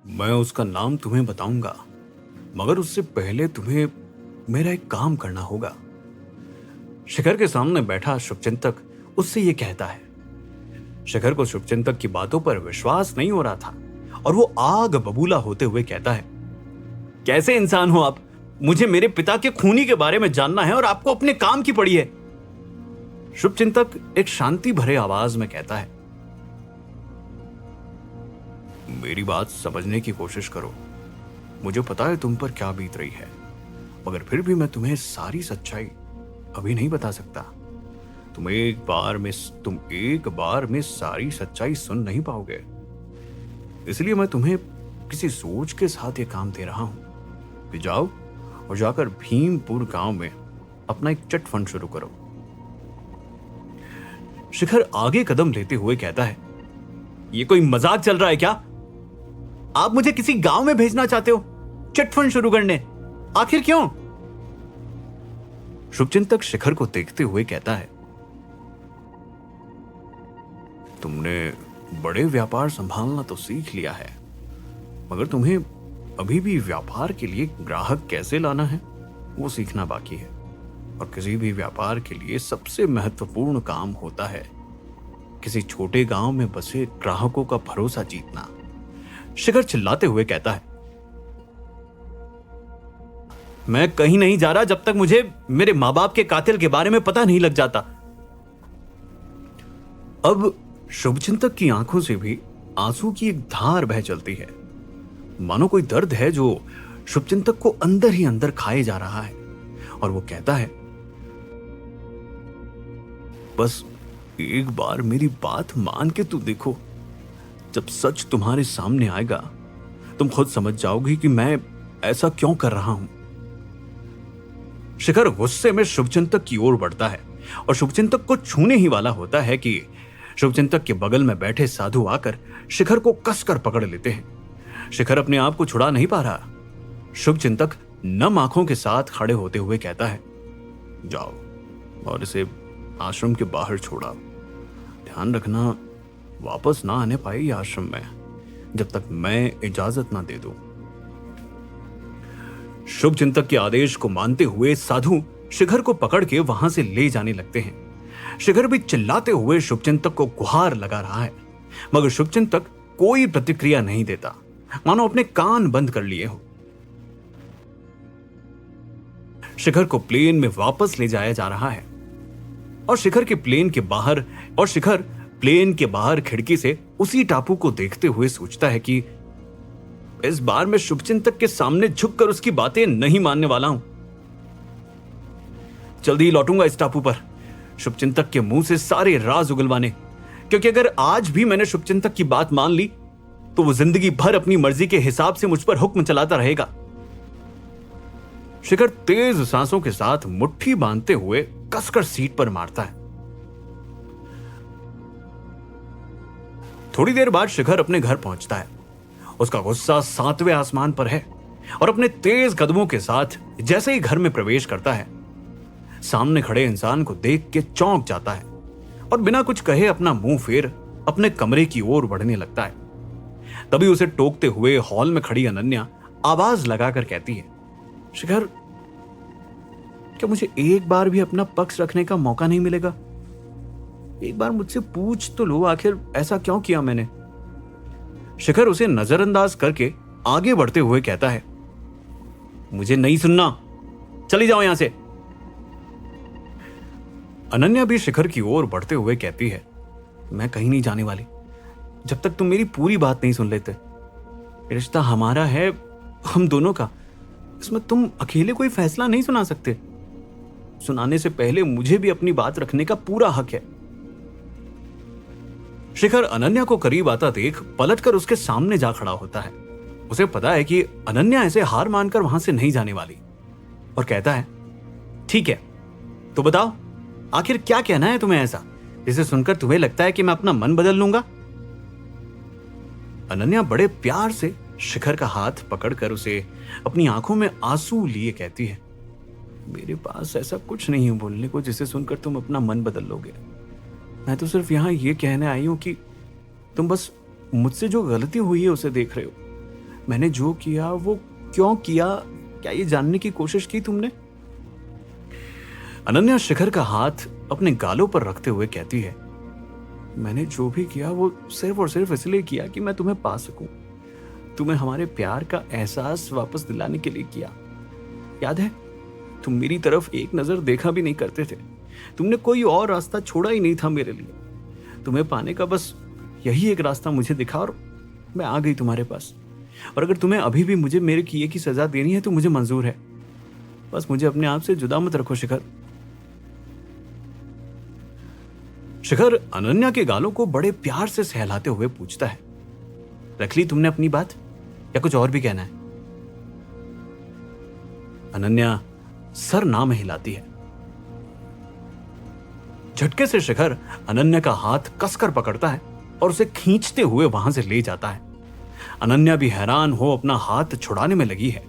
मैं उसका नाम तुम्हें बताऊंगा, मगर उससे पहले तुम्हें मेरा एक काम करना होगा। शिखर के सामने बैठा शुभचिंतक उससे ये कहता है। शिखर को शुभचिंतक की बातों पर विश्वास नहीं हो रहा था और वो आग बबूला होते हुए कहता है, कैसे इंसान हो आप? मुझे मेरे पिता के खूनी के बारे में जानना है और आपको अपने काम की पड़ी है। शुभचिंतक एक शांति भरे आवाज में कहता है, मेरी बात समझने की कोशिश करो। मुझे पता है तुम पर क्या बीत रही है, मगर फिर भी मैं तुम्हें सारी सच्चाई अभी नहीं बता सकता। तुम एक बार में सारी सच्चाई सुन नहीं पाओगे। इसलिए मैं तुम्हें किसी सोच के साथ ये काम दे रहा हूं कि जाओ और जाकर भीमपुर गांव में अपना एक चिट फंड शुरू करो। शिखर आगे कदम लेते हुए कहता है, ये कोई मजाक चल रहा है क्या? आप मुझे किसी गांव में भेजना चाहते हो चिट फंड शुरू करने? आखिर क्यों? शुभचिंतक शिखर को देखते हुए कहता है, तुमने बड़े व्यापार संभालना तो सीख लिया है, मगर तुम्हें अभी भी व्यापार के लिए ग्राहक कैसे लाना है वो सीखना बाकी है। और किसी भी व्यापार के लिए सबसे महत्वपूर्ण काम होता है किसी छोटे गांव में बसे ग्राहकों का भरोसा जीतना। शिखर चिल्लाते हुए कहता है, मैं कहीं नहीं जा रहा जब तक मुझे मेरे मां बाप के कातिल के बारे में पता नहीं लग जाता। अब शुभचिंतक की आंखों से भी आंसू की एक धार बह चलती है, मानो कोई दर्द है जो शुभचिंतक को अंदर ही अंदर खाए जा रहा है। और वो कहता है, बस एक बार मेरी बात मान के तू देखो। जब सच तुम्हारे सामने आएगा तुम खुद समझ जाओगी कि मैं ऐसा क्यों कर रहा हूं। शिखर गुस्से में शुभचिंतक की ओर बढ़ता है और शुभचिंतक को छूने ही वाला होता है कि शुभचिंतक के बगल में बैठे साधु आकर शिखर को कसकर पकड़ लेते हैं। शिखर अपने आप को छुड़ा नहीं पा रहा। शुभचिंतक नम आंखों के साथ खड़े होते हुए कहता है, जाओ और इसे आश्रम के बाहर छोड़ा। ध्यान रखना वापस ना आने पाए ये आश्रम में जब तक मैं इजाजत ना दे दूं। शुभचिंतक के आदेश को मानते हुए साधु शिखर को पकड़ के वहां से ले जाने लगते हैं। शिखर भी चिल्लाते हुए शुभचिंतक को गुहार लगा रहा है, मगर शुभचिंतक कोई प्रतिक्रिया नहीं देता, मानो अपने कान बंद कर लिए हो। शिखर को प्लेन में वापस ले जाया जा रहा है और शिखर प्लेन के बाहर खिड़की से उसी टापू को देखते हुए सोचता है कि इस बार मैं शुभचिंतक के सामने झुककर उसकी बातें नहीं मानने वाला हूं। जल्दी ही लौटूंगा इस टापू पर, शुभचिंतक के मुंह से सारे राज उगलवाने, क्योंकि अगर आज भी मैंने शुभचिंतक की बात मान ली तो वो जिंदगी भर अपनी मर्जी के हिसाब से मुझ पर हुक्म चलाता रहेगा। शिखर तेज सांसों के साथ मुट्ठी बांधते हुए कसकर सीट पर मारता है। थोड़ी देर बाद शिखर अपने घर पहुंचता है। उसका गुस्सा 7वें आसमान पर है और अपने तेज कदमों के साथ जैसे ही घर में प्रवेश करता है, सामने खड़े इंसान को देख के चौंक जाता है और बिना कुछ कहे अपना मुंह फेर अपने कमरे की ओर बढ़ने लगता है। तभी उसे टोकते हुए हॉल में खड़ी अनन्या आवाज लगाकर कहती है, शिखर, क्या मुझे एक बार भी अपना पक्ष रखने का मौका नहीं मिलेगा? एक बार मुझसे पूछ तो लो, आखिर ऐसा क्यों किया मैंने? शिखर उसे नजरअंदाज करके आगे बढ़ते हुए कहता है, मुझे नहीं सुनना, चली जाओ यहां से। अनन्या भी शिखर की ओर बढ़ते हुए कहती है, मैं कहीं नहीं जाने वाली जब तक तुम मेरी पूरी बात नहीं सुन लेते। रिश्ता हमारा है, हम दोनों का, इसमें तुम अकेले कोई फैसला नहीं सुना सकते। सुनाने से पहले मुझे भी अपनी बात रखने का पूरा हक है। शिखर अनन्या को करीब आता देख पलटकर उसके सामने जा खड़ा होता है। उसे पता है कि अनन्या ऐसे हार मानकर वहां से नहीं जाने वाली और कहता है, ठीक है, तो बताओ आखिर क्या कहना है तुम्हें ऐसा जिसे सुनकर तुम्हें लगता है कि मैं अपना मन बदल लूंगा? अनन्या बड़े प्यार से शिखर का हाथ पकड़कर उसे अपनी आंखों में आंसू लिए कहती है, मेरे पास ऐसा कुछ नहीं है बोलने को जिसे सुनकर तुम अपना मन बदल लोगे। मैं तो सिर्फ यहां यह कहने आई हूं कि तुम बस मुझसे जो गलती हुई है उसे देख रहे हो। मैंने जो किया वो क्यों किया, क्या ये जानने की कोशिश की तुमने? अनन्या शिखर का हाथ अपने गालों पर रखते हुए कहती है, मैंने जो भी किया वो सिर्फ और सिर्फ इसलिए किया कि मैं तुम्हें पा सकूं, तुम्हें हमारे प्यार का एहसास वापस दिलाने के लिए किया। याद है, तुम मेरी तरफ एक नजर देखा भी नहीं करते थे, तुमने कोई और रास्ता छोड़ा ही नहीं था मेरे लिए। तुम्हें पाने का बस यही एक रास्ता मुझे दिखा और मैं आ गई तुम्हारे पास। और अगर तुम्हें अभी भी मुझे मेरे किए की सजा देनी है तो मुझे मंजूर है, बस मुझे अपने आप से जुदा मत रखो शिखर। शिखर अनन्या के गालों को बड़े प्यार से सहलाते हुए पूछता है, रख ली तुमने अपनी बात या कुछ और भी कहना है? अनन्या सर ना में हिलाती है। झटके से शिखर अनन्या का हाथ कसकर पकड़ता है और उसे खींचते हुए वहां से ले जाता है। अनन्या भी हैरान हो अपना हाथ छुड़ाने में लगी है।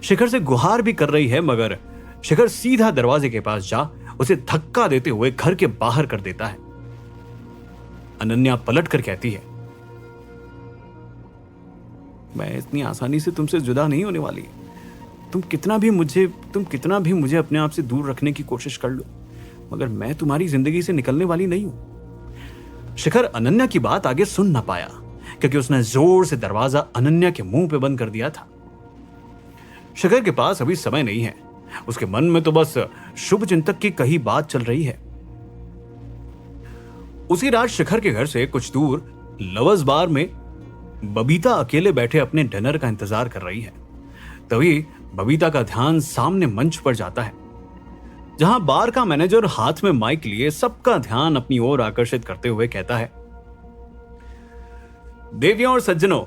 शिखर से गुहार भी कर रही है, मगर शिखर सीधा दरवाजे के पास जा उसे धक्का देते हुए घर के बाहर कर देता है। अनन्या पलट कर कहती है, मैं इतनी आसानी से तुमसे जुदा नहीं होने वाली। तुम कितना भी मुझे अपने आप से दूर रखने की कोशिश कर लो, मगर मैं तुम्हारी जिंदगी से निकलने वाली नहीं हूं। शिखर अनन्या की बात आगे सुन ना पाया क्योंकि उसने जोर से दरवाजा अनन्या के मुंह पे बंद कर दिया था। शिखर के पास अभी समय नहीं है, उसके मन में तो बस शुभ चिंतक की कही बात चल रही है। उसी रात शिखर के घर से कुछ दूर लवर्स बार में बबीता अकेले बैठे अपने डिनर का इंतजार कर रही है। तभी बबीता का ध्यान सामने मंच पर जाता है, जहां बार का मैनेजर हाथ में माइक लिए सबका ध्यान अपनी ओर आकर्षित करते हुए कहता है, देवियों और सज्जनों,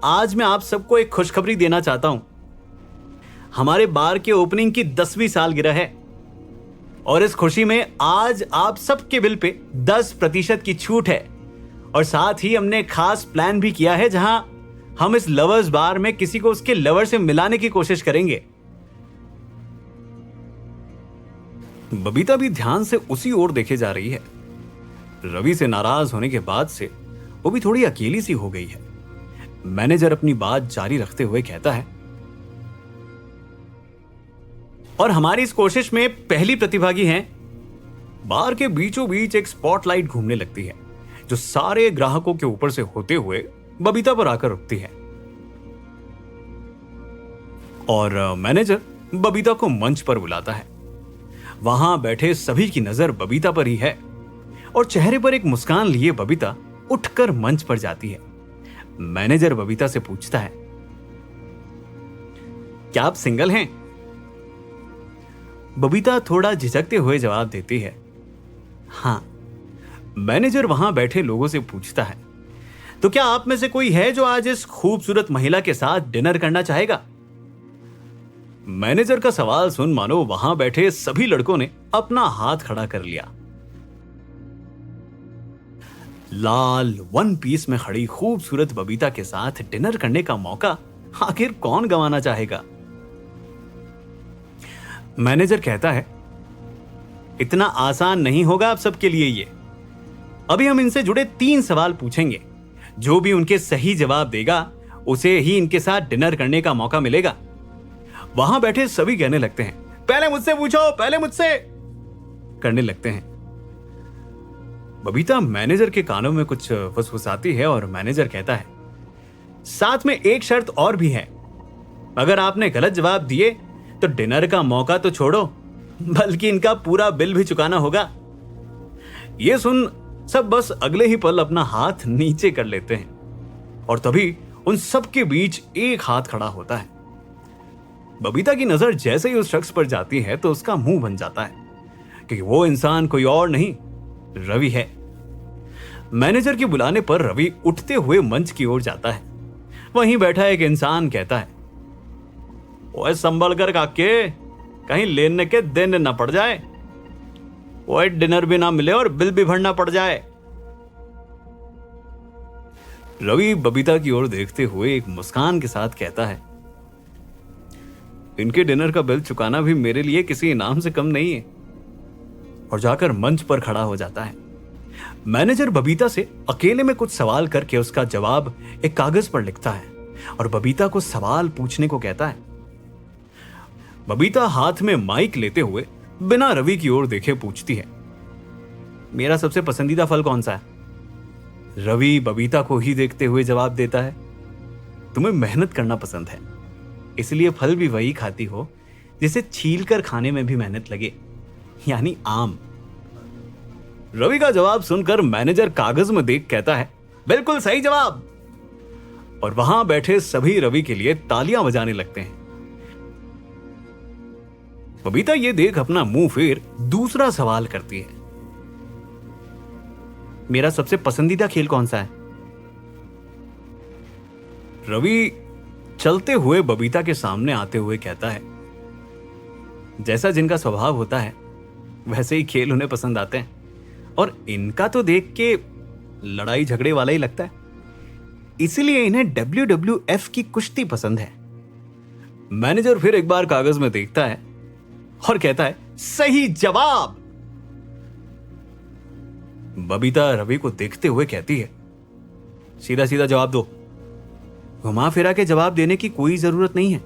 आज मैं आप सबको एक खुशखबरी देना चाहता हूं। हमारे बार के ओपनिंग की 10वीं सालगिरह है और इस खुशी में आज आप सबके बिल पे 10% की छूट है। और साथ ही हमने खास प्लान भी किया है, जहां हम इस लवर्स बार में किसी को उसके लवर से मिलाने की कोशिश करेंगे। बबीता भी ध्यान से उसी ओर देखे जा रही है। रवि से नाराज होने के बाद से वो भी थोड़ी अकेली सी हो गई है। मैनेजर अपनी बात जारी रखते हुए कहता है, और हमारी इस कोशिश में पहली प्रतिभागी हैं। बार के बीचों बीच एक स्पॉटलाइट घूमने लगती है जो सारे ग्राहकों के ऊपर से होते हुए बबीता पर आकर रुकती है और मैनेजर बबीता को मंच पर बुलाता है। वहां बैठे सभी की नजर बबीता पर ही है और चेहरे पर एक मुस्कान लिए बबीता उठकर मंच पर जाती है। मैनेजर बबीता से पूछता है, क्या आप सिंगल हैं? बबीता थोड़ा झिझकते हुए जवाब देती है, हां। मैनेजर वहां बैठे लोगों से पूछता है, तो क्या आप में से कोई है जो आज इस खूबसूरत महिला के साथ डिनर करना चाहेगा? मैनेजर का सवाल सुन मानो वहां बैठे सभी लड़कों ने अपना हाथ खड़ा कर लिया। लाल वन पीस में खड़ी खूबसूरत बबीता के साथ डिनर करने का मौका आखिर कौन गंवाना चाहेगा? मैनेजर कहता है, इतना आसान नहीं होगा आप सबके लिए ये। अभी हम इनसे जुड़े 3 सवाल पूछेंगे। जो भी उनके सही जवाब देगा उसे ही इनके साथ डिनर करने का मौका मिलेगा। वहां बैठे सभी कहने लगते हैं, पहले मुझसे पूछो, पहले मुझसे करने लगते हैं। बबीता मैनेजर के कानों में कुछ फुसफुसाती है और मैनेजर कहता है, साथ में एक शर्त और भी है। अगर आपने गलत जवाब दिए तो डिनर का मौका तो छोड़ो, बल्कि इनका पूरा बिल भी चुकाना होगा। यह सुन सब बस अगले ही पल अपना हाथ नीचे कर लेते हैं और तभी उन सब के बीच एक हाथ खड़ा होता है। बबीता की नजर जैसे ही उस शख्स पर जाती है तो उसका मुंह बन जाता है, क्योंकि वो इंसान कोई और नहीं, रवि है। मैनेजर के बुलाने पर रवि उठते हुए मंच की ओर जाता है। वहीं बैठा एक इंसान कहता है, ओए संभल कर काके, कहीं लेने के दिन न पड़ जाए, ओए डिनर भी ना मिले और बिल भी भरना पड़ जाए। रवि बबीता की ओर देखते हुए एक मुस्कान के साथ कहता है, इनके डिनर का बिल चुकाना भी मेरे लिए किसी इनाम से कम नहीं है, और जाकर मंच पर खड़ा हो जाता है। मैनेजर बबीता से अकेले में कुछ सवाल करके उसका जवाब एक कागज पर लिखता है और बबीता को सवाल पूछने को कहता है। बबीता हाथ में माइक लेते हुए बिना रवि की ओर देखे पूछती है, मेरा सबसे पसंदीदा फल कौन सा है? रवि बबीता को ही देखते हुए जवाब देता है, तुम्हें मेहनत करना पसंद है, इसलिए फल भी वही खाती हो जिसे छील कर खाने में भी मेहनत लगे, यानी आम। रवि का जवाब सुनकर मैनेजर कागज में देख कहता है, बिल्कुल सही जवाब। और वहां बैठे सभी रवि के लिए तालियां बजाने लगते हैं। बबीता ये देख अपना मुंह फेर दूसरा सवाल करती है, मेरा सबसे पसंदीदा खेल कौन सा है? रवि चलते हुए बबीता के सामने आते हुए कहता है, जैसा जिनका स्वभाव होता है वैसे ही खेल उन्हें पसंद आते हैं, और इनका तो देख के लड़ाई झगड़े वाला ही लगता है, इसलिए इन्हें WWF की कुश्ती पसंद है। मैनेजर फिर एक बार कागज में देखता है और कहता है, सही जवाब। बबीता रवि को देखते हुए कहती है, सीधा सीधा जवाब दो, घुमा फिरा के जवाब देने की कोई जरूरत नहीं है।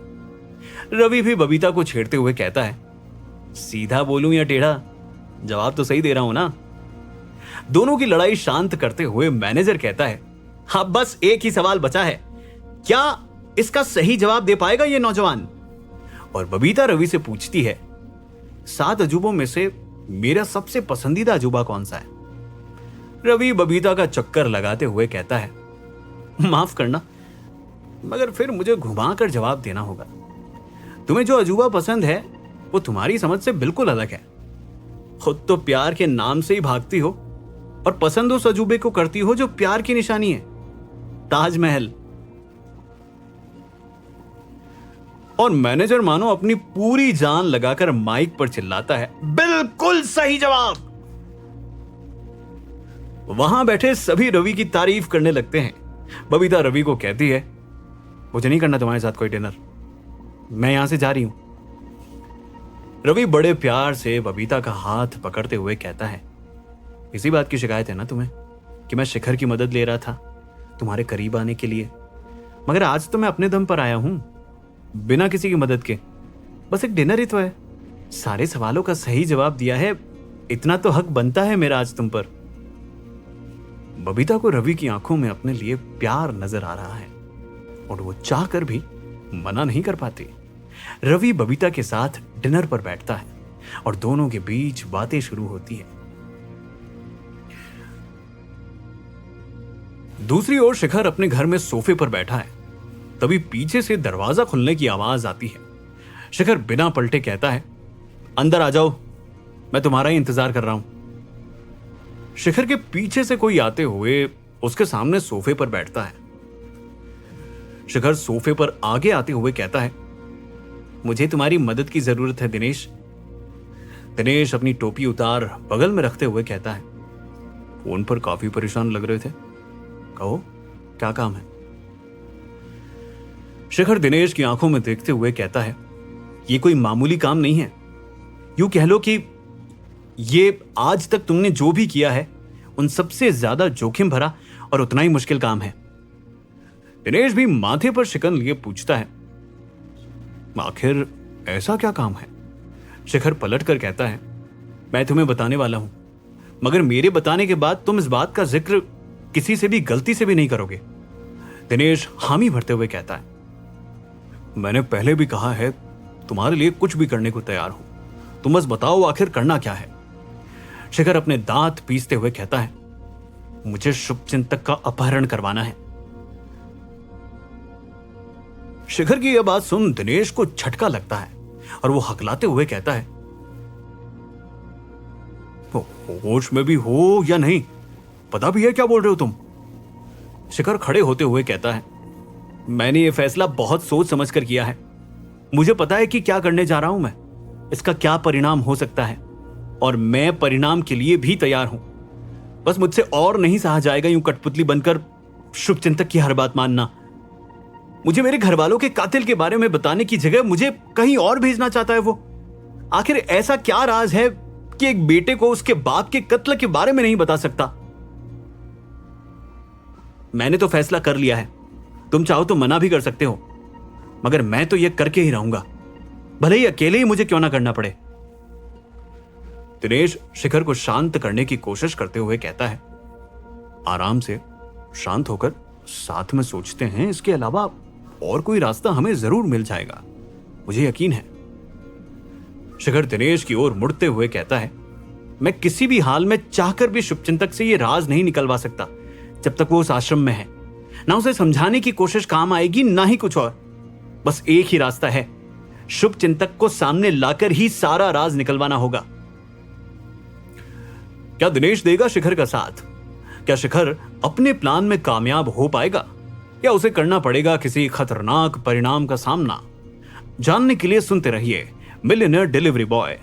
रवि भी बबीता को छेड़ते हुए कहता है, सीधा बोलूं या टेढ़ा, जवाब तो सही दे रहा हूं ना। दोनों की लड़ाई शांत करते हुए मैनेजर कहता है, हाँ बस एक ही सवाल बचा है, क्या इसका सही जवाब दे पाएगा ये नौजवान? और बबीता रवि से पूछती है, 7 अजूबों में से मेरा सबसे पसंदीदा अजूबा कौन सा है? रवि बबीता का चक्कर लगाते हुए कहता है, माफ करना, मगर फिर मुझे घुमाकर जवाब देना होगा। तुम्हें जो अजूबा पसंद है वो तुम्हारी समझ से बिल्कुल अलग है। खुद तो प्यार के नाम से ही भागती हो और पसंद उस अजूबे को करती हो जो प्यार की निशानी है, ताजमहल। और मैनेजर मानो अपनी पूरी जान लगाकर माइक पर चिल्लाता है, बिल्कुल सही जवाब। वहां बैठे सभी रवि की तारीफ करने लगते हैं। बबीता रवि को कहती है, मुझे नहीं करना तुम्हारे साथ कोई डिनर, मैं यहां से जा रही हूं। रवि बड़े प्यार से बबीता का हाथ पकड़ते हुए कहता है, इसी बात की शिकायत है ना तुम्हें कि मैं शिखर की मदद ले रहा था तुम्हारे करीब आने के लिए, मगर आज तो मैं अपने दम पर आया हूं, बिना किसी की मदद के। बस एक डिनर ही तो है, सारे सवालों का सही जवाब दिया है, इतना तो हक बनता है मेरा आज तुम पर। बबीता को रवि की आंखों में अपने लिए प्यार नजर आ रहा है और वो चाहकर भी मना नहीं कर पाती। रवि बबीता के साथ डिनर पर बैठता है और दोनों के बीच बातें शुरू होती है। दूसरी ओर शिखर अपने घर में सोफे पर बैठा है, तभी पीछे से दरवाजा खुलने की आवाज आती है। शिखर बिना पलटे कहता है, अंदर आ जाओ, मैं तुम्हारा ही इंतजार कर रहा हूं। शिखर के पीछे से कोई आते हुए उसके सामने सोफे पर बैठता है। शिखर सोफे पर आगे आते हुए कहता है, मुझे तुम्हारी मदद की जरूरत है दिनेश। दिनेश अपनी टोपी उतार बगल में रखते हुए कहता है, फोन पर काफी परेशान लग रहे थे, कहो क्या काम है? शिखर दिनेश की आंखों में देखते हुए कहता है, ये कोई मामूली काम नहीं है, यूं कह लो कि ये आज तक तुमने जो भी किया है उन सबसे ज्यादा जोखिम भरा और उतना ही मुश्किल काम है। दिनेश भी माथे पर शिकन लिए पूछता है, आखिर ऐसा क्या काम है? शिखर पलट कर कहता है, मैं तुम्हें बताने वाला हूं, मगर मेरे बताने के बाद तुम इस बात का जिक्र किसी से भी गलती से भी नहीं करोगे। दिनेश हामी भरते हुए कहता है, मैंने पहले भी कहा है तुम्हारे लिए कुछ भी करने को तैयार हूं, तुम बस बताओ आखिर करना क्या है। शिखर अपने दांत पीसते हुए कहता है, मुझे शुभचिंतक का अपहरण करवाना है। शिखर की यह बात सुन दिनेश को झटका लगता है और वो हकलाते हुए कहता है, होश में भी हो या नहीं, पता भी है क्या बोल रहे हो तुम? शिखर खड़े होते हुए कहता है, मैंने ये फैसला बहुत सोच समझ कर किया है, मुझे पता है कि क्या करने जा रहा हूं मैं, इसका क्या परिणाम हो सकता है, और मैं परिणाम के लिए भी तैयार हूं। बस मुझसे और नहीं सहा जाएगा यूं कठपुतली बनकर शुभचिंतक की हर बात मानना। मुझे मेरे घर वालों के कातिल के बारे में बताने की जगह मुझे कहीं और भेजना चाहता है वो। आखिर ऐसा क्या राज है कि एक बेटे को उसके बाप के कत्ल के बारे में नहीं बता सकता? मैंने तो फैसला कर लिया है, तुम चाहो तो मना भी कर सकते हो, मगर मैं तो यह करके ही रहूंगा, भले ही अकेले ही मुझे क्यों ना करना पड़े। दिनेश शिखर को शांत करने की कोशिश करते हुए कहता है, आराम से शांत होकर साथ में सोचते हैं, इसके अलावा और कोई रास्ता हमें जरूर मिल जाएगा, मुझे यकीन है। शिखर दिनेश की ओर मुड़ते हुए कहता है, मैं किसी भी हाल में चाहकर भी शुभचिंतक से यह राज नहीं निकलवा सकता जब तक वो उस आश्रम में है। ना उसे समझाने की कोशिश काम आएगी, ना ही कुछ और। बस एक ही रास्ता है, शुभचिंतक को सामने लाकर ही सारा राज निकलवाना होगा। क्या दिनेश देगा शिखर का साथ? क्या शिखर अपने प्लान में कामयाब हो पाएगा, या उसे करना पड़ेगा किसी खतरनाक परिणाम का सामना? जानने के लिए सुनते रहिए मिलियनेयर डिलीवरी बॉय।